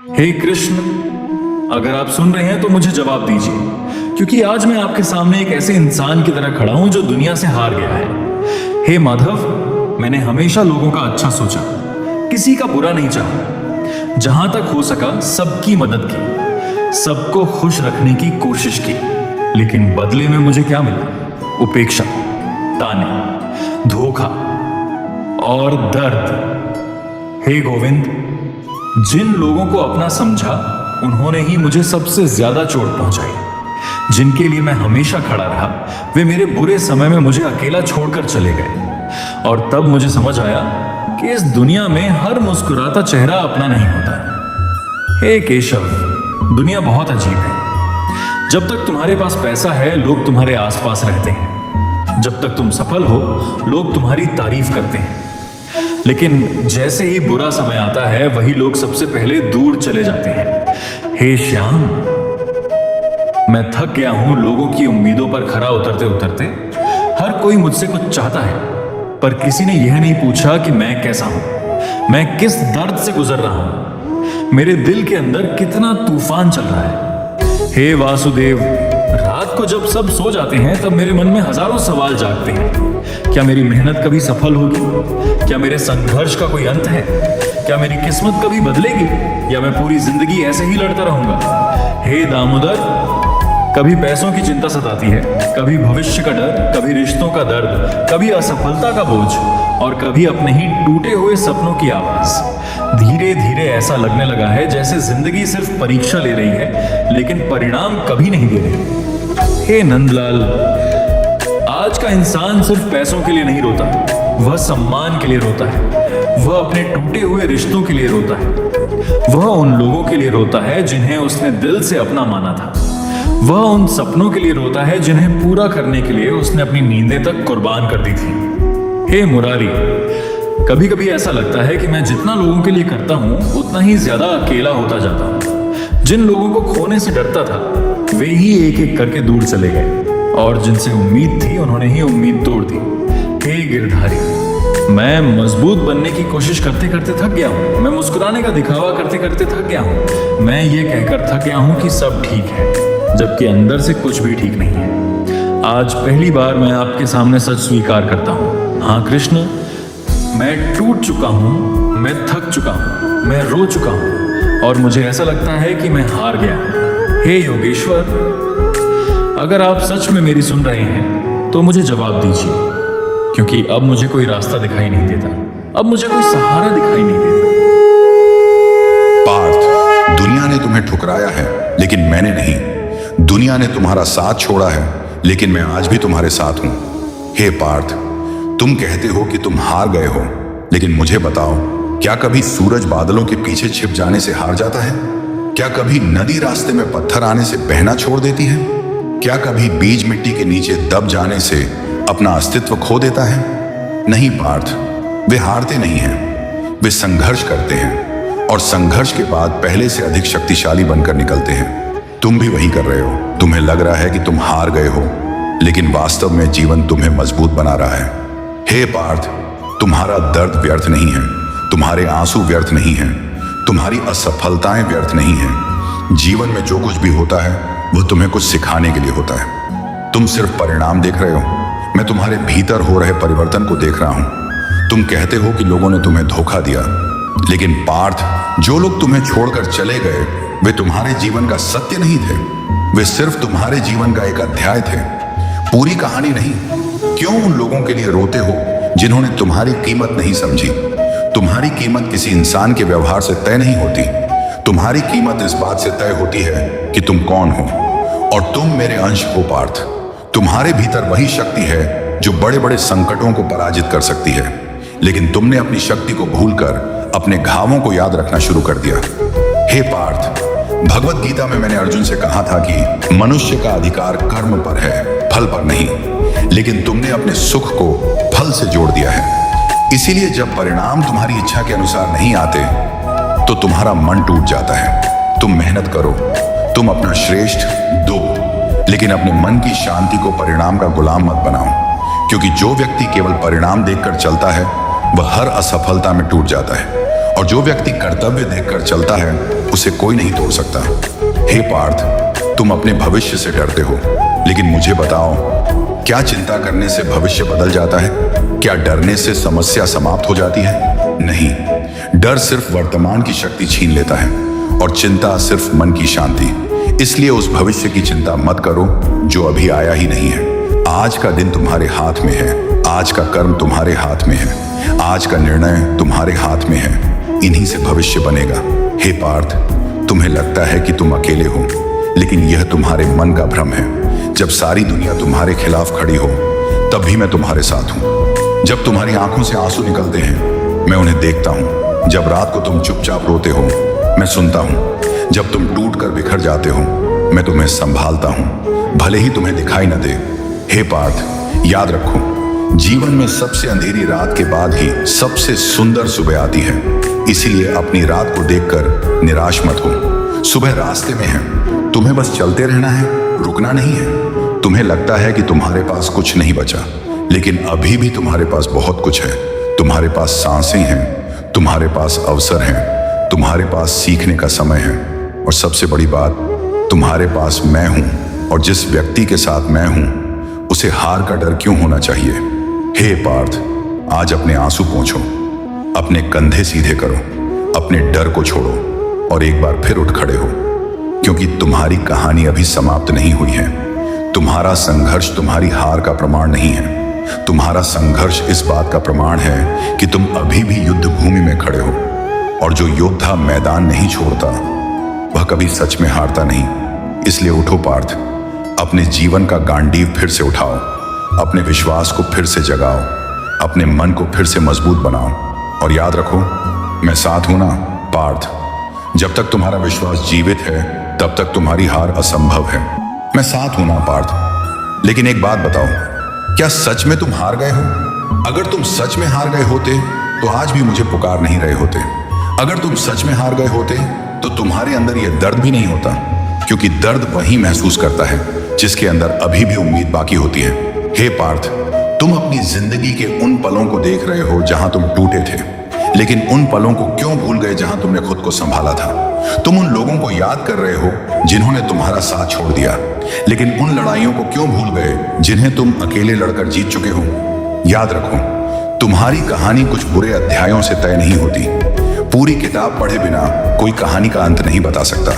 हे कृष्ण, अगर आप सुन रहे हैं तो मुझे जवाब दीजिए, क्योंकि आज मैं आपके सामने एक ऐसे इंसान की तरह खड़ा हूं जो दुनिया से हार गया है। हे माधव, मैंने हमेशा लोगों का अच्छा सोचा, किसी का बुरा नहीं चाहा। जहां तक हो सका सबकी मदद की, सबको खुश रखने की कोशिश की। लेकिन बदले में मुझे क्या मिला? उपेक्षा, ताने, धोखा और दर्द। हे गोविंद, जिन लोगों को अपना समझा उन्होंने ही मुझे सबसे ज्यादा चोट पहुंचाई। जिनके लिए मैं हमेशा खड़ा रहा, वे मेरे बुरे समय में मुझे अकेला छोड़कर चले गए। और तब मुझे समझ आया कि इस दुनिया में हर मुस्कुराता चेहरा अपना नहीं होता। हे केशव, दुनिया बहुत अजीब है। जब तक तुम्हारे पास पैसा है, लोग तुम्हारे आसपास रहते हैं। जब तक तुम सफल हो, लोग तुम्हारी तारीफ करते हैं। लेकिन जैसे ही बुरा समय आता है, वही लोग सबसे पहले दूर चले जाते हैं। हे श्याम, मैं थक गया हूं लोगों की उम्मीदों पर खरा उतरते उतरते। हर कोई मुझसे कुछ चाहता है, पर किसी ने यह नहीं पूछा कि मैं कैसा हूं, मैं किस दर्द से गुजर रहा हूं, मेरे दिल के अंदर कितना तूफान चल रहा है। हे वासुदेव, रात को जब सब सो जाते हैं, तब मेरे मन में हजारों सवाल जागते हैं। क्या मेरी मेहनत कभी सफल होगी? क्या मेरे संघर्ष का कोई अंत है? क्या मेरी किस्मत कभी बदलेगी, या मैं पूरी जिंदगी ऐसे ही लड़ता रहूंगा? हे दामोदर, कभी पैसों की चिंता सताती है, कभी भविष्य का डर, कभी रिश्तों का दर्द, कभी असफलता का बोझ, और कभी अपने ही टूटे हुए सपनों की आवाज। धीरे धीरे ऐसा लगने लगा है जैसे जिंदगी सिर्फ परीक्षा ले रही है, लेकिन परिणाम कभी नहीं दे रही। हे नंदलाल, आज का इंसान सिर्फ पैसों के लिए नहीं रोता, वह सम्मान के लिए रोता है। वह अपने टूटे हुए रिश्तों के लिए रोता है। वह उन लोगों के लिए रोता है जिन्हें उसने दिल से अपना माना था। वह उन सपनों के लिए रोता है जिन्हें पूरा करने के लिए उसने अपनी नींदें तक कुर्बान कर दी थी। हे मुरारी, कभी कभी ऐसा लगता है कि मैं जितना लोगों के लिए करता हूं, उतना ही ज्यादा अकेला होता जाता हूं। जिन लोगों को खोने से डरता था, वे ही एक एक करके दूर चले गए, और जिनसे उम्मीद थी, उन्होंने ही उम्मीद तोड़ दी। हे गिरधारी, मैं मजबूत बनने की कोशिश करते करते थक गया हूं। मैं मुस्कुराने का दिखावा करते करते थक गया हूं। मैं ये कहकर थक गया हूं कि सब ठीक है, जबकि अंदर से कुछ भी ठीक नहीं है। आज पहली बार मैं आपके सामने सच स्वीकार करता हूं। हाँ कृष्ण, मैं टूट चुका हूं, मैं थक चुका हूं, मैं रो चुका हूं, और मुझे ऐसा लगता है कि मैं हार गया। हे योगेश्वर, अगर आप सच में मेरी सुन रहे हैं तो मुझे जवाब दीजिए, क्योंकि अब मुझे कोई रास्ता दिखाई नहीं देता, अब मुझे कोई सहारा दिखाई नहीं देता। पार्थ, दुनिया ने तुम्हें ठुकराया है, लेकिन मैंने नहीं। दुनिया ने तुम्हारा साथ छोड़ा है, लेकिन मैं आज भी तुम्हारे साथ हूं। हे पार्थ, तुम कहते हो कि तुम हार गए हो, लेकिन मुझे बताओ, क्या कभी सूरज बादलों के पीछे छिप जाने से हार जाता है? क्या कभी नदी रास्ते में पत्थर आने से बहना छोड़ देती है? क्या कभी बीज मिट्टी के नीचे दब जाने से अपना अस्तित्व खो देता है? नहीं पार्थ, वे हारते नहीं हैं, वे संघर्ष करते हैं, और संघर्ष के बाद पहले से अधिक शक्तिशाली बनकर निकलते हैं। तुम भी वही कर रहे हो। तुम्हें लग रहा है कि तुम हार गए हो, लेकिन वास्तव में जीवन तुम्हें मजबूत बना रहा है। हे पार्थ, तुम्हारा दर्द व्यर्थ नहीं है, तुम्हारे आंसू व्यर्थ नहीं है, तुम्हारी असफलताएं व्यर्थ नहीं है। जीवन में जो कुछ भी होता है, वह तुम्हें कुछ सिखाने के लिए होता है। तुम सिर्फ परिणाम देख रहे हो, मैं तुम्हारे भीतर हो रहे परिवर्तन को देख रहा हूं। तुम कहते हो कि लोगों ने तुम्हें धोखा दिया, लेकिन पार्थ, जो लोग तुम्हें छोड़कर चले गए, वे तुम्हारे जीवन का सत्य नहीं थे। वे सिर्फ तुम्हारे जीवन का एक अध्याय थे, पूरी कहानी नहीं। क्यों उन लोगों के लिए रोते हो जिन्होंने तुम्हारी कीमत नहीं समझी? तुम्हारी कीमत किसी इंसान के व्यवहार से तय नहीं होती। तुम्हारी कीमत इस बात से तय होती है कि तुम कौन हो, और तुम मेरे अंश हो पार्थ। तुम्हारे भीतर वही शक्ति है जो बड़े बड़े संकटों को पराजित कर सकती है, लेकिन तुमने अपनी शक्ति को भूलकर अपने घावों को याद रखना शुरू कर दिया। हे पार्थ, भगवत गीता में मैंने अर्जुन से कहा था कि मनुष्य का अधिकार कर्म पर है, फल पर नहीं, लेकिन तुमने अपने सुख को फल से जोड़ दिया है। इसीलिए जब परिणाम तुम्हारी इच्छा के अनुसार नहीं आते, तो तुम्हारा मन टूट जाता है। तुम मेहनत करो, तुम अपना श्रेष्ठ दो, लेकिन अपने मन की शांति को परिणाम का गुलाम मत बनाओ, क्योंकि जो व्यक्ति केवल परिणाम देखकर चलता है, वह हर असफलता में टूट जाता है और जो व्यक्ति कर्तव्य देखकर चलता है उसे कोई नहीं तोड़ सकता। हे पार्थ, तुम अपने भविष्य से डरते हो, लेकिन मुझे बताओ, क्या चिंता करने से भविष्य बदल जाता है? क्या डरने से समस्या समाप्त हो जाती है? नहीं, डर सिर्फ वर्तमान की शक्ति छीन लेता है और चिंता सिर्फ मन की शांति। इसलिए उस भविष्य की चिंता मत करो जो अभी आया ही नहीं है। आज का दिन तुम्हारे हाथ में है, आज का कर्म तुम्हारे हाथ में है, आज का निर्णय तुम्हारे हाथ में है। इन्हीं से भविष्य बनेगा। हे पार्थ, तुम्हें लगता है कि तुम अकेले हो, लेकिन यह तुम्हारे मन का भ्रम है। जब सारी दुनिया तुम्हारे खिलाफ खड़ी हो, तब भी मैं तुम्हारे साथ हूं। जब तुम्हारी आंखों से आंसू निकलते हैं, मैं उन्हें देखता हूं। जब रात को तुम चुपचाप रोते हो, मैं सुनता हूं। जब तुम टूट कर बिखर जाते हो, मैं तुम्हें संभालता हूं, भले ही तुम्हें दिखाई न दे। हे पार्थ, याद रखो, जीवन में सबसे अंधेरी रात के बाद ही सबसे सुंदर सुबह आती है। इसीलिए अपनी रात को देखकर निराश मत हो। सुबह रास्ते में है, तुम्हें बस चलते रहना है, रुकना नहीं है। तुम्हें लगता है कि तुम्हारे पास कुछ नहीं बचा, लेकिन अभी भी तुम्हारे पास बहुत कुछ है। तुम्हारे पास सांसें हैं, तुम्हारे पास अवसर हैं, तुम्हारे पास सीखने का समय है, और सबसे बड़ी बात, तुम्हारे पास मैं हूं। और जिस व्यक्ति के साथ मैं हूं, उसे हार का डर क्यों होना चाहिए? हे पार्थ, आज अपने आंसू पोंछो, अपने कंधे सीधे करो, अपने डर को छोड़ो और एक बार फिर उठ खड़े हो, क्योंकि तुम्हारी कहानी अभी समाप्त नहीं हुई है। तुम्हारा संघर्ष तुम्हारी हार का प्रमाण नहीं है। तुम्हारा संघर्ष इस बात का प्रमाण है कि तुम अभी भी युद्ध भूमि में खड़े हो, और जो योद्धा मैदान नहीं छोड़ता वह कभी सच में हारता नहीं। इसलिए उठो पार्थ, अपने जीवन का गांडीव फिर से उठाओ, अपने विश्वास को फिर से जगाओ, अपने मन को फिर से मजबूत बनाओ, और याद रखो, मैं साथ हूं ना पार्थ। जब तक तुम्हारा विश्वास जीवित है, तब तक तुम्हारी हार असंभव है। मैं साथ हूं ना पार्थ। लेकिन एक बात बताओ, क्या सच में तुम हार गए हो? अगर तुम सच में हार गए होते तो आज भी मुझे पुकार नहीं रहे होते। अगर तुम सच में हार गए होते तो तुम्हारे अंदर यह दर्द भी नहीं होता, क्योंकि दर्द वही महसूस करता है जिसके अंदर अभी भी उम्मीद बाकी होती है। हे पार्थ, तुम अपनी जिंदगी के उन पलों को देख रहे हो जहां तुम टूटे थे, लेकिन उन पलों को क्यों भूल गए जहां तुमने खुद को संभाला था? तुम उन लोगों को याद कर रहे हो जिन्होंने तुम्हारा साथ छोड़ दिया, लेकिन उन लड़ाइयों को क्यों भूल गए जिन्हें तुम अकेले लड़कर जीत चुके हो? याद रखो, तुम्हारी कहानी कुछ बुरे अध्यायों से तय नहीं होती। पूरी किताब पढ़े बिना कोई कहानी का अंत नहीं बता सकता,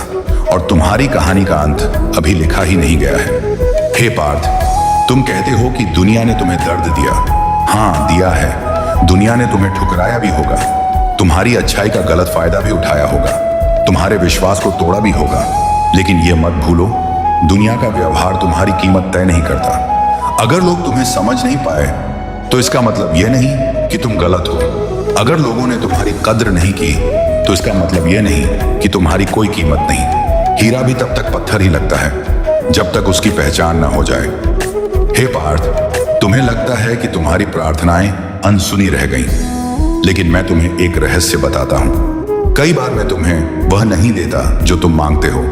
और तुम्हारी कहानी का अंत अभी लिखा ही नहीं गया है। हे पार्थ, तुम कहते हो कि दुनिया ने तुम्हें दर्द दिया। हाँ, दिया है। दुनिया ने तुम्हें ठुकराया भी होगा, तुम्हारी अच्छाई का गलत फायदा भी उठाया होगा, तुम्हारे विश्वास को तोड़ा भी होगा, लेकिन यह मत भूलो, दुनिया का व्यवहार तुम्हारी कीमत तय नहीं करता। अगर लोग तुम्हें समझ नहीं पाए तो इसका मतलब यह नहीं कि तुम गलत हो। अगर लोगों ने तुम्हारी कद्र नहीं की तो इसका मतलब यह नहीं कि तुम्हारी कोई कीमत नहीं। हीरा भी तब तक पत्थर ही लगता है जब तक उसकी पहचान ना हो जाए। हे पार्थ, तुम्हें लगता है कि तुम्हारी प्रार्थनाएं अनसुनी रह गईं, लेकिन मैं तुम्हें एक रहस्य बताता हूं। कई बार मैं तुम्हें वह नहीं देता जो तुम मांगते हो,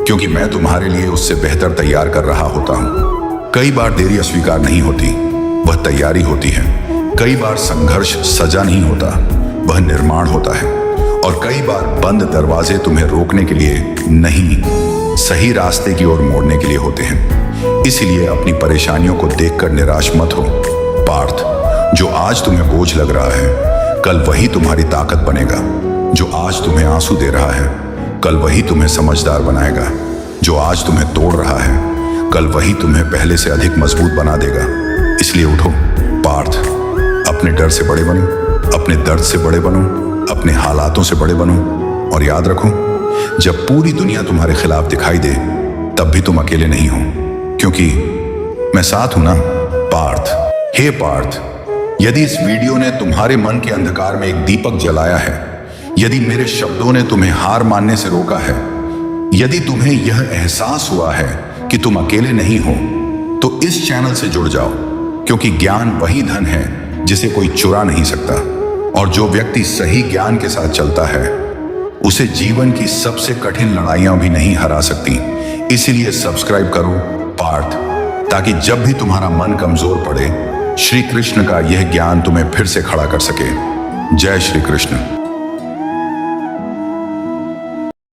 क्योंकि मैं तुम्हारे लिए उससे बेहतर तैयार कर रहा होता हूं। कई बार देरी अस्वीकार नहीं होती, वह तैयारी होती है। कई बार संघर्ष सजा नहीं होता, वह निर्माण होता है। और कई बार बंद दरवाजे तुम्हें रोकने के लिए नहीं, सही रास्ते की ओर मोड़ने के लिए होते हैं। इसलिए अपनी परेशानियों को देखकर निराश मत हो पार्थ। जो आज तुम्हें बोझ लग रहा है, कल वही तुम्हारी ताकत बनेगा। जो आज तुम्हें आंसू दे रहा है, कल वही तुम्हें समझदार बनाएगा। जो आज तुम्हें तोड़ रहा है, कल वही तुम्हें पहले से अधिक मजबूत बना देगा। इसलिए उठो पार्थ, अपने डर से बड़े बनो, अपने दर्द से बड़े बनो, अपने हालातों से बड़े बनो, और याद रखो, जब पूरी दुनिया तुम्हारे खिलाफ दिखाई दे, तब भी तुम अकेले नहीं हो, क्योंकि मैं साथ हूं ना पार्थ। हे पार्थ, यदि इस वीडियो ने तुम्हारे मन के अंधकार में एक दीपक जलाया है, यदि मेरे शब्दों ने तुम्हें हार मानने से रोका है, यदि तुम्हें यह एहसास हुआ है कि तुम अकेले नहीं हो, तो इस चैनल से जुड़ जाओ, क्योंकि ज्ञान वही धन है जिसे कोई चुरा नहीं सकता। और जो व्यक्ति सही ज्ञान के साथ चलता है, उसे जीवन की सबसे कठिन लड़ाइयां भी नहीं हरा सकती। इसीलिए सब्सक्राइब करो पार्थ, ताकि जब भी तुम्हारा मन कमजोर पड़े, श्री कृष्ण का यह ज्ञान तुम्हें फिर से खड़ा कर सके। जय श्री कृष्ण।